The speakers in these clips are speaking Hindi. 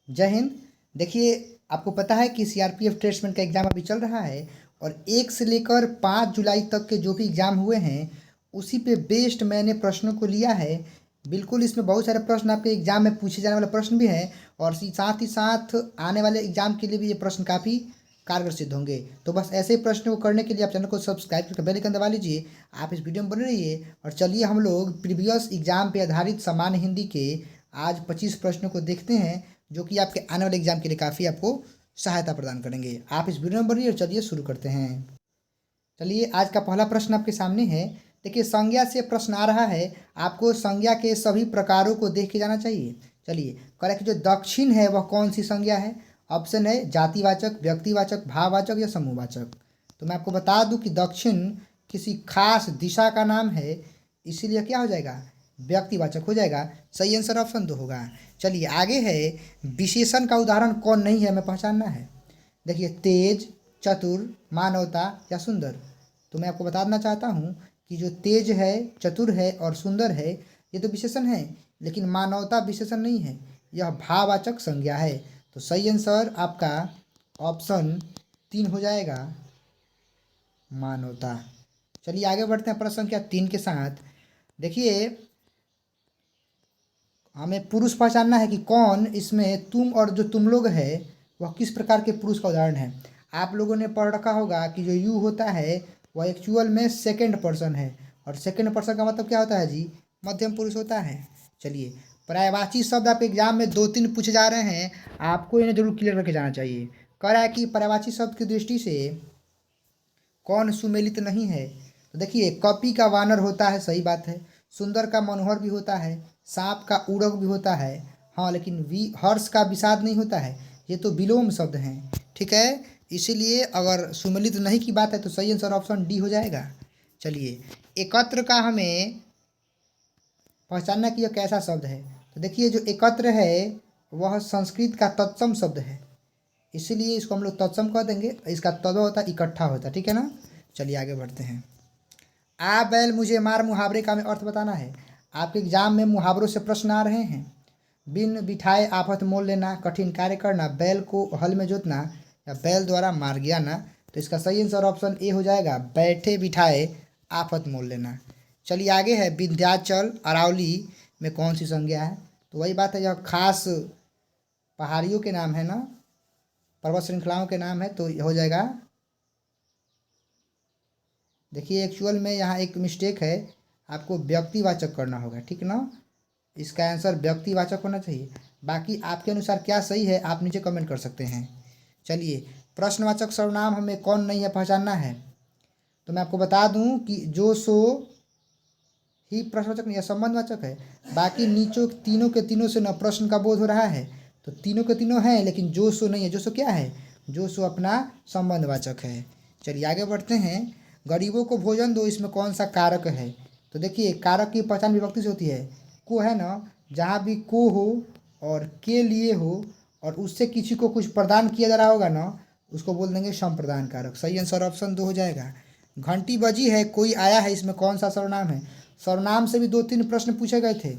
जय हिंद। देखिए, आपको पता है कि सीआरपीएफ ट्रेड्समैन का एग्ज़ाम अभी चल रहा है और 1 से लेकर 5 जुलाई तक के जो भी एग्ज़ाम हुए हैं उसी पे बेस्ड मैंने प्रश्नों को लिया है। बिल्कुल इसमें बहुत सारे प्रश्न आपके एग्ज़ाम में पूछे जाने वाले प्रश्न भी हैं और साथ ही साथ आने वाले एग्ज़ाम के लिए भी ये प्रश्न काफ़ी कारगर सिद्ध होंगे। तो बस ऐसे प्रश्न को करने के लिए आप चैनल को सब्सक्राइब करके बेल आइकन दबा लीजिए। आप इस वीडियो में बने रहिए और चलिए हम लोग प्रीवियस एग्ज़ाम पे आधारित सामान्य हिंदी के आज 25 प्रश्नों को देखते हैं जो कि आपके आने वाले एग्जाम के लिए काफ़ी आपको सहायता प्रदान करेंगे। आप इस वीडियो में बनिए और चलिए शुरू करते हैं। चलिए, आज का पहला प्रश्न आपके सामने है। देखिए, संज्ञा से प्रश्न आ रहा है, आपको संज्ञा के सभी प्रकारों को देख के जाना चाहिए। चलिए, कह रहा है कि जो दक्षिण है वह कौन सी संज्ञा है। ऑप्शन है जातिवाचक, व्यक्तिवाचक, भाववाचक या समूहवाचक। तो मैं आपको बता दूं कि दक्षिण किसी खास दिशा का नाम है, इसीलिए क्या हो जाएगा, व्यक्तिवाचक हो जाएगा। सही आंसर ऑप्शन 2 होगा। चलिए आगे है, विशेषण का उदाहरण कौन नहीं है हमें पहचानना है। देखिए, तेज, चतुर, मानवता या सुंदर। तो मैं आपको बताना चाहता हूँ कि जो तेज है, चतुर है और सुंदर है ये तो विशेषण है, लेकिन मानवता विशेषण नहीं है, यह भाववाचक संज्ञा है। तो सही आंसर आपका ऑप्शन 3 हो जाएगा, मानवता। चलिए आगे बढ़ते हैं प्रश्न संख्या 3 के साथ। देखिए, हमें पुरुष पहचानना है कि कौन इसमें तुम और जो तुम लोग है वह किस प्रकार के पुरुष का उदाहरण है। आप लोगों ने पढ़ रखा होगा कि जो यू होता है वह एक्चुअल में सेकंड पर्सन है और सेकंड पर्सन का मतलब क्या होता है जी, मध्यम पुरुष होता है। चलिए, पर्यायवाची शब्द आपके एग्जाम में 2-3 पूछे जा रहे हैं, आपको इन्हें जरूर क्लियर करके जाना चाहिए। कह रहा है कि पर्यायवाची शब्द की दृष्टि से कौन सुमेलित नहीं है। तो देखिए, कपि का वानर होता है, सही बात है। सुंदर का मनोहर भी होता है, सांप का ऊड़क भी होता है, हाँ, लेकिन हर्ष का विषाद नहीं होता है। ये तो विलोम शब्द हैं, ठीक है। इसीलिए अगर सुमेलित नहीं की बात है तो सही आंसर ऑप्शन डी हो जाएगा। चलिए, एकत्र का हमें पहचानना कि यह कैसा शब्द है। तो देखिए, जो एकत्र है वह संस्कृत का तत्सम शब्द है, इसीलिए इसको हम लोग तत्सम कह देंगे। इसका तत्व होता है इकट्ठा होता है, ठीक है ना। चलिए आगे बढ़ते हैं। आ बैल मुझे मार मुहावरे का हमें अर्थ बताना है। आपके एग्जाम में मुहावरों से प्रश्न आ रहे हैं। बिन बिठाए आफत मोल लेना, कठिन कार्य करना, बैल को हल में जोतना या बैल द्वारा मार गिराना। तो इसका सही आंसर ऑप्शन ए हो जाएगा, बैठे बिठाए आफत मोल लेना। चलिए आगे है, विंध्याचल अरावली में कौन सी संज्ञा है। तो वही बात है, यह खास पहाड़ियों के नाम है ना, पर्वत श्रृंखलाओं के नाम है, तो हो जाएगा। देखिए, एक्चुअल में यहाँ एक मिस्टेक है, आपको व्यक्तिवाचक करना होगा, ठीक ना। इसका आंसर व्यक्तिवाचक होना चाहिए। बाकी आपके अनुसार क्या सही है आप नीचे कमेंट कर सकते हैं। चलिए, प्रश्नवाचक सर्वनाम हमें कौन नहीं है पहचानना है। तो मैं आपको बता दूं कि जो सो ही प्रश्नवाचक नहीं है, संबंधवाचक है। बाकी नीचों तीनों के तीनों से न प्रश्न का बोध हो रहा है, तो तीनों के तीनों हैं, लेकिन जो सो नहीं है। जो सो क्या है, जो सो अपना संबंधवाचक है। चलिए आगे बढ़ते हैं। गरीबों को भोजन दो, इसमें कौन सा कारक है। तो देखिए, कारक की पहचान विभक्ति से होती है। को है ना, जहाँ भी को हो और के लिए हो और उससे किसी को कुछ प्रदान किया जा रहा होगा ना, उसको बोल देंगे संप्रदान कारक। सही आंसर ऑप्शन 2 हो जाएगा। घंटी बजी है, कोई आया है, इसमें कौन सा सर्वनाम है। सर्वनाम से भी 2-3 प्रश्न पूछे गए थे।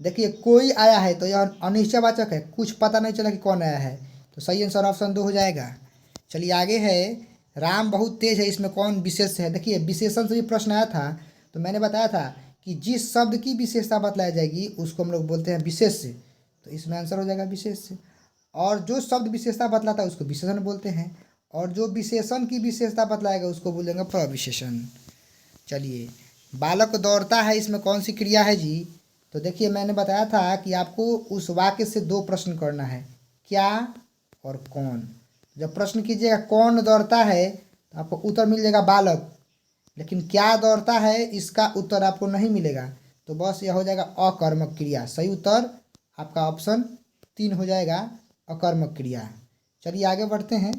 देखिए, कोई आया है तो यह अनिश्चयवाचक है, कुछ पता नहीं चला कि कौन आया है, तो सही आंसर ऑप्शन 2 हो जाएगा। चलिए आगे है, राम बहुत तेज है, इसमें कौन विशेष है। देखिए, विशेषण से भी प्रश्न आया था, तो मैंने बताया था कि जिस शब्द की विशेषता बतलाई जाएगी उसको हम लोग बोलते हैं विशेष्य, तो इसमें आंसर हो जाएगा विशेष्य। और जो शब्द विशेषता बतलाता है उसको विशेषण बोलते हैं, और जो विशेषण की विशेषता बतलाएगा उसको बोलेंगे प्रविशेषण। चलिए, बालक दौड़ता है, इसमें कौन सी क्रिया है जी। तो देखिए, मैंने बताया था कि आपको उस वाक्य से 2 प्रश्न करना है, क्या और कौन। जब प्रश्न कीजिएगा कौन दौड़ता है तो आपको उत्तर मिल जाएगा बालक, लेकिन क्या दौड़ता है इसका उत्तर आपको नहीं मिलेगा, तो बस यह हो जाएगा अकर्मक क्रिया। सही उत्तर आपका ऑप्शन 3 हो जाएगा, अकर्मक क्रिया। चलिए आगे बढ़ते हैं।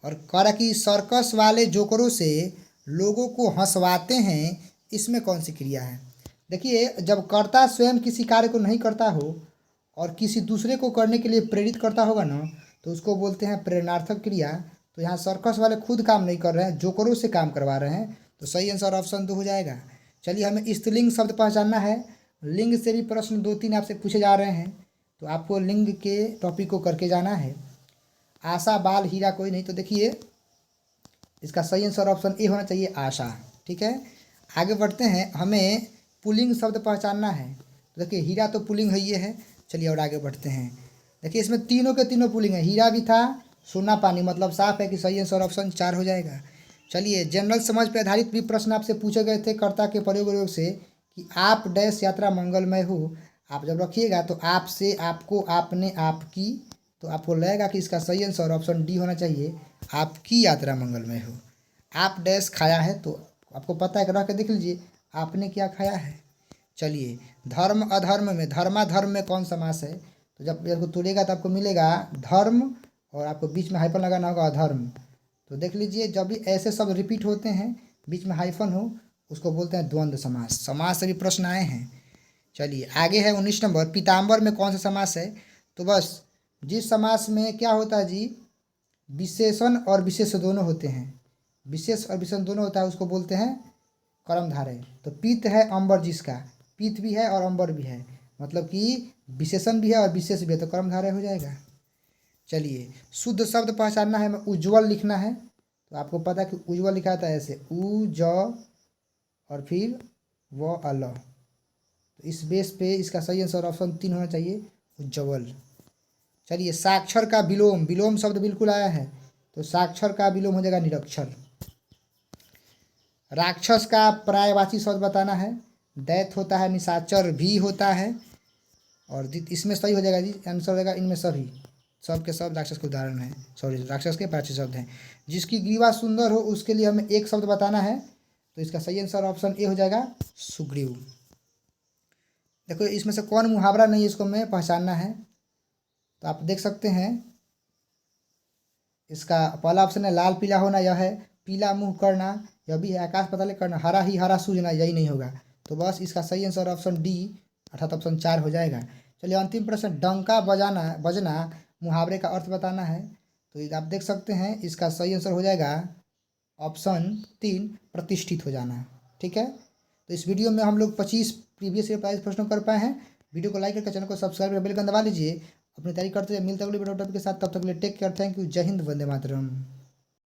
और कह रहा कि सर्कस वाले जोकरों से लोगों को हंसवाते हैं, इसमें कौन सी क्रिया है। देखिए, जब कर्ता स्वयं किसी कार्य को नहीं करता हो और किसी दूसरे को करने के लिए प्रेरित करता होगा ना, तो उसको बोलते हैं प्रेरणार्थक क्रिया। तो यहाँ सर्कस वाले खुद काम नहीं कर रहे हैं, जोकरों से काम करवा रहे हैं, तो सही आंसर ऑप्शन 2 हो जाएगा। चलिए, हमें स्त्रीलिंग शब्द पहचानना है। लिंग से भी प्रश्न 2-3 आपसे पूछे जा रहे हैं, तो आपको लिंग के टॉपिक को करके जाना है। आशा बाल हीरा कोई नहीं, तो देखिए इसका सही आंसर ऑप्शन ए होना चाहिए, आशा। ठीक है, आगे बढ़ते हैं। हमें पुल्लिंग शब्द पहचानना है। तो देखिए हीरा तो पुल्लिंग है ये है। चलिए और आगे बढ़ते हैं। देखिए इसमें तीनों के तीनों पुल्लिंग है, हीरा भी था, सोना पानी, मतलब साफ है कि सही आंसर ऑप्शन 4 हो जाएगा। चलिए जनरल समझ पर आधारित भी प्रश्न आपसे पूछे गए थे कर्ता के प्रयोग से कि आप डैश यात्रा मंगलमय हो। आप जब रखिएगा तो आपसे, आपको, आपने, आपकी, तो आपको लगेगा कि इसका सही आंसर ऑप्शन डी होना चाहिए, आपकी यात्रा मंगलमय हो। आप डैश खाया है, तो आपको पता है कि रख के देख लीजिए आपने क्या खाया है। चलिए धर्म अधर्म में, धर्माधर्म में कौन समास है? तो जब इसको तोड़ेगा तो आपको मिलेगा धर्म और आपको बीच में हाइफन लगाना होगा अधर्म। तो देख लीजिए जब भी ऐसे शब्द रिपीट होते हैं बीच में हाइफन हो उसको बोलते हैं द्वंद्व समास। समास से भी प्रश्न आए हैं। चलिए आगे है 19 नंबर, पीताम्बर में कौन सा समास है? तो बस जिस समास में क्या होता है जी, विशेषण और विशेष दोनों होते हैं, विशेष और विशेषण दोनों होता है, उसको बोलते हैं कर्मधारय। तो पीत है अंबर जिसका, पीत भी है और अंबर भी है, मतलब कि विशेषण भी है और विशेष भी है, तो कर्मधारय हो जाएगा। चलिए शुद्ध शब्द पहचानना है, हमें उज्ज्वल लिखना है। तो आपको पता है कि उज्ज्वल लिखा था ऐसे उ ज और फिर व अल। तो इस बेस पे इसका सही आंसर ऑप्शन 3 होना चाहिए, उज्ज्वल। चलिए साक्षर का विलोम, विलोम शब्द बिल्कुल आया है, तो साक्षर का विलोम हो जाएगा निरक्षर। राक्षस का पर्यायवाची शब्द बताना है, दैत होता है, निशाचर भी होता है, और इसमें सही हो जाएगा जी, आंसर हो जाएगा इनमें सभी, सब के सब राक्षस के उदाहरण हैं, सॉरी राक्षस के पांच शब्द हैं। जिसकी ग्रीवा सुंदर हो उसके लिए हमें एक शब्द बताना है, तो इसका सही आंसर ऑप्शन ए हो जाएगा, सुग्रीव। देखो इसमें से कौन मुहावरा नहीं है, इसको हमें पहचानना है। तो आप देख सकते हैं इसका पहला ऑप्शन है लाल पीला होना, यह है। पीला मुंह करना, यह भी है। आकाश पाताल करना, हरा ही हरा सूझना, यही नहीं होगा। तो बस इसका सही आंसर ऑप्शन डी अर्थात ऑप्शन 4 हो जाएगा। चलिए अंतिम प्रश्न, डंका बजाना बजना मुहावरे का अर्थ बताना है। तो आप देख सकते हैं इसका सही आंसर हो जाएगा ऑप्शन 3 प्रतिष्ठित हो जाना। ठीक है, तो इस वीडियो में हम लोग 25 प्रीवियस ईयर प्राइस प्रश्नों कर पाए हैं। वीडियो को लाइक करके चैनल को सब्सक्राइब कर बेल आइकन दबा लीजिए। अपनी तैयारी करते हुए मिलते अगले वीडियो टॉपिक के साथ, तब तक के लिए टेक केयर, थैंक यू, जय हिंद, वंदे मातरम।